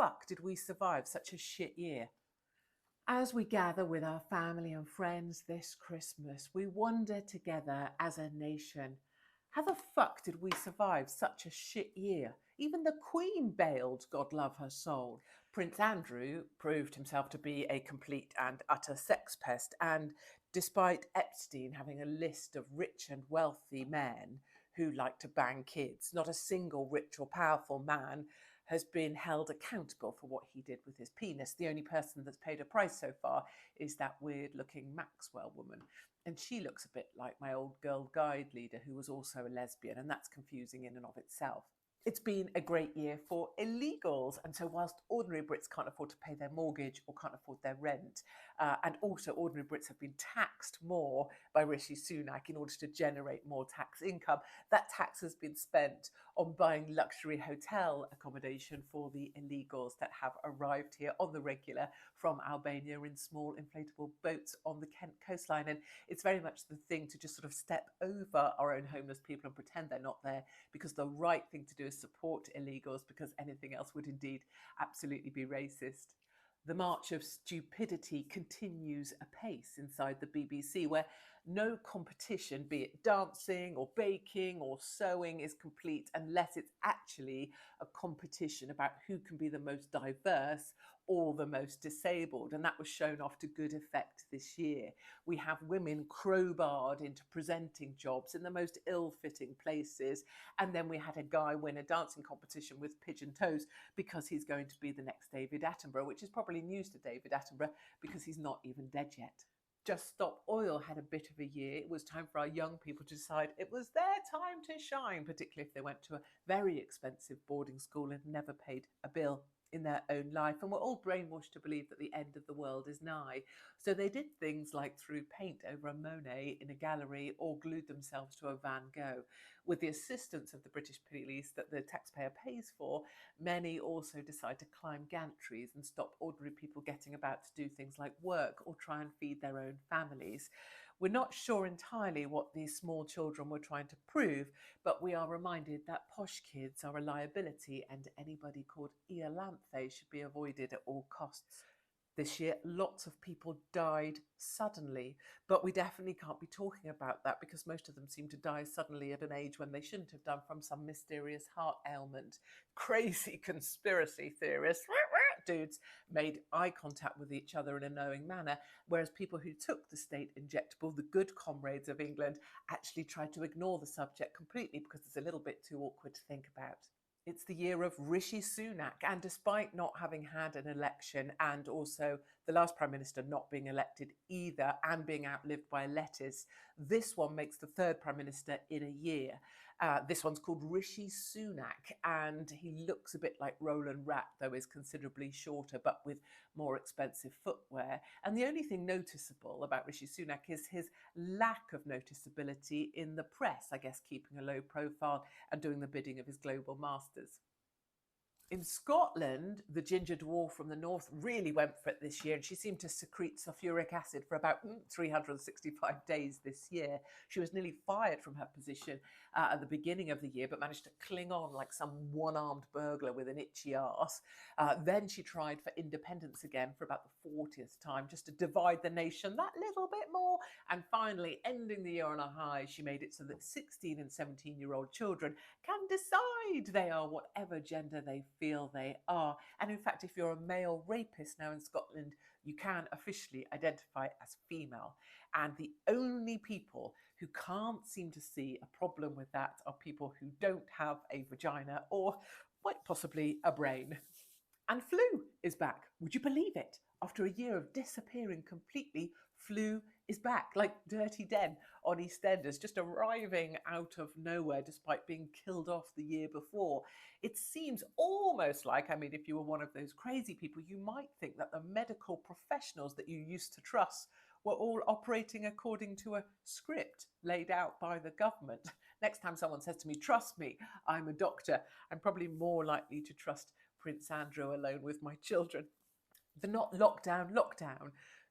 fuck did we survive such a shit year? As we gather with our family and friends this Christmas, we wonder together as a nation, how the fuck did we survive such a shit year? Even the Queen bailed, God love her soul. Prince Andrew proved himself to be a complete and utter sex pest, and despite Epstein having a list of rich and wealthy men who like to bang kids, not a single rich or powerful man has been held accountable for what he did with his penis. The only person that's paid a price so far is that weird-looking Maxwell woman. And she looks a bit like my old Girl Guide leader, who was also a lesbian, and that's confusing in and of itself. It's been a great year for illegals. And so whilst ordinary Brits can't afford to pay their mortgage or can't afford their rent, and also ordinary Brits have been taxed more by Rishi Sunak in order to generate more tax income, that tax has been spent on buying luxury hotel accommodation for the illegals that have arrived here on the regular from Albania in small inflatable boats on the Kent coastline. And it's very much the thing to just sort of step over our own homeless people and pretend they're not there, because the right thing to do is support illegals, because anything else would indeed absolutely be racist. The march of stupidity continues apace inside the BBC, where no competition, be it dancing or baking or sewing, is complete unless it's actually a competition about who can be the most diverse or the most disabled. And that was shown off to good effect this year. We have women crowbarred into presenting jobs in the most ill-fitting places. And then we had a guy win a dancing competition with pigeon toes because he's going to be the next David Attenborough, which is probably news to David Attenborough because he's not even dead yet. Just Stop Oil had a bit of a year. It was time for our young people to decide it was their time to shine, particularly if they went to a very expensive boarding school and never paid a bill in their own life, and were all brainwashed to believe that the end of the world is nigh. So they did things like threw paint over a Monet in a gallery or glued themselves to a Van Gogh. With the assistance of the British police that the taxpayer pays for, many also decide to climb gantries and stop ordinary people getting about to do things like work or try and feed their own families. We're not sure entirely what these small children were trying to prove, but we are reminded that posh kids are a liability, and anybody called Iolanthe should be avoided at all costs. This year, lots of people died suddenly, but we definitely can't be talking about that because most of them seem to die suddenly at an age when they shouldn't have done, from some mysterious heart ailment. Crazy conspiracy theorists, dudes, made eye contact with each other in a knowing manner, whereas people who took the state injectable, the good comrades of England, actually tried to ignore the subject completely because it's a little bit too awkward to think about. It's the year of Rishi Sunak, and despite not having had an election, and also the last Prime Minister not being elected either and being outlived by a lettuce, this one makes the third Prime Minister in a year. This one's called Rishi Sunak, and he looks a bit like Roland Rat, though is considerably shorter, but with more expensive footwear. And the only thing noticeable about Rishi Sunak is his lack of noticeability in the press, I guess keeping a low profile and doing the bidding of his global masters. In Scotland, the ginger dwarf from the north really went for it this year, and she seemed to secrete sulfuric acid for about 365 days this year. She was nearly fired from her position at the beginning of the year, but managed to cling on like some one-armed burglar with an itchy arse. Then she tried for independence again for about the 40th time, just to divide the nation that little bit more. And finally, ending the year on a high, she made it so that 16 and 17-year-old children can decide they are whatever gender they feel they are. And in fact, if you're a male rapist now in Scotland, you can officially identify as female. And the only people who can't seem to see a problem with that are people who don't have a vagina or quite possibly a brain. And flu is back. Would you believe it? After a year of disappearing completely, flu is back, like Dirty Den on EastEnders, just arriving out of nowhere despite being killed off the year before. It seems almost like, I mean, if you were one of those crazy people, you might think that the medical professionals that you used to trust were all operating according to a script laid out by the government. Next time someone says to me, trust me, I'm a doctor, I'm probably more likely to trust Prince Andrew alone with my children. The not lockdown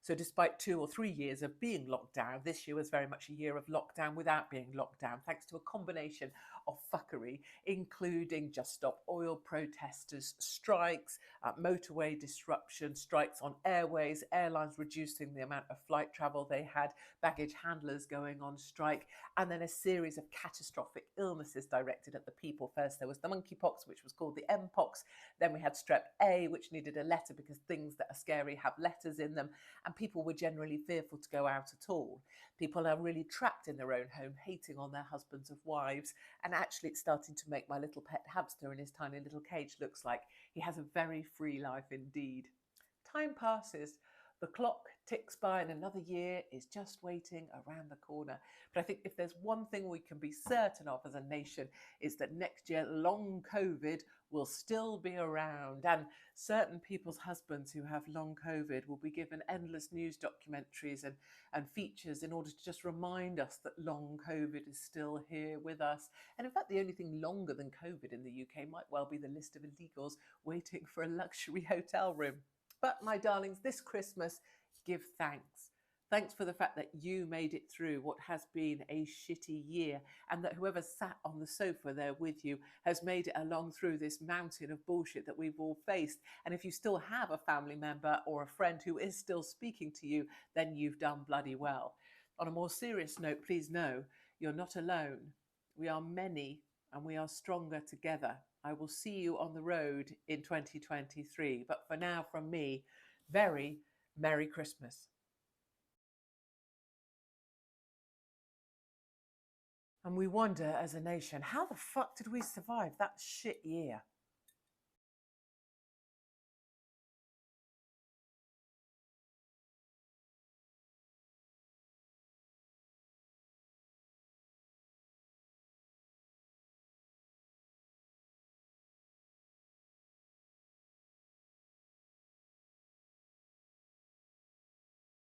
So despite 2 or 3 years of being locked down, this year was very much a year of lockdown without being locked down, thanks to a combination of fuckery, including Just Stop Oil protesters, strikes, motorway disruption, strikes on airways, airlines reducing the amount of flight travel they had, baggage handlers going on strike, and then a series of catastrophic illnesses directed at the people. First there was the monkeypox, which was called the Mpox. Then we had strep A, which needed a letter because things that are scary have letters in them, and people were generally fearful to go out at all. People are really trapped in their own home, hating on their husbands of wives, and actually it's starting to make my little pet hamster in his tiny little cage looks like he has a very free life indeed. Time passes. The clock ticks by and another year is just waiting around the corner. But I think if there's one thing we can be certain of as a nation, is that next year long COVID will still be around, and certain people's husbands who have long COVID will be given endless news documentaries and features in order to just remind us that long COVID is still here with us. And in fact, the only thing longer than COVID in the UK might well be the list of illegals waiting for a luxury hotel room. But my darlings, this Christmas, give thanks. Thanks for the fact that you made it through what has been a shitty year, and that whoever sat on the sofa there with you has made it along through this mountain of bullshit that we've all faced. And if you still have a family member or a friend who is still speaking to you, then you've done bloody well. On a more serious note, please know you're not alone. We are many and we are stronger together. I will see you on the road in 2023. But for now, from me, very Merry Christmas. And we wonder as a nation, how the fuck did we survive that shit year?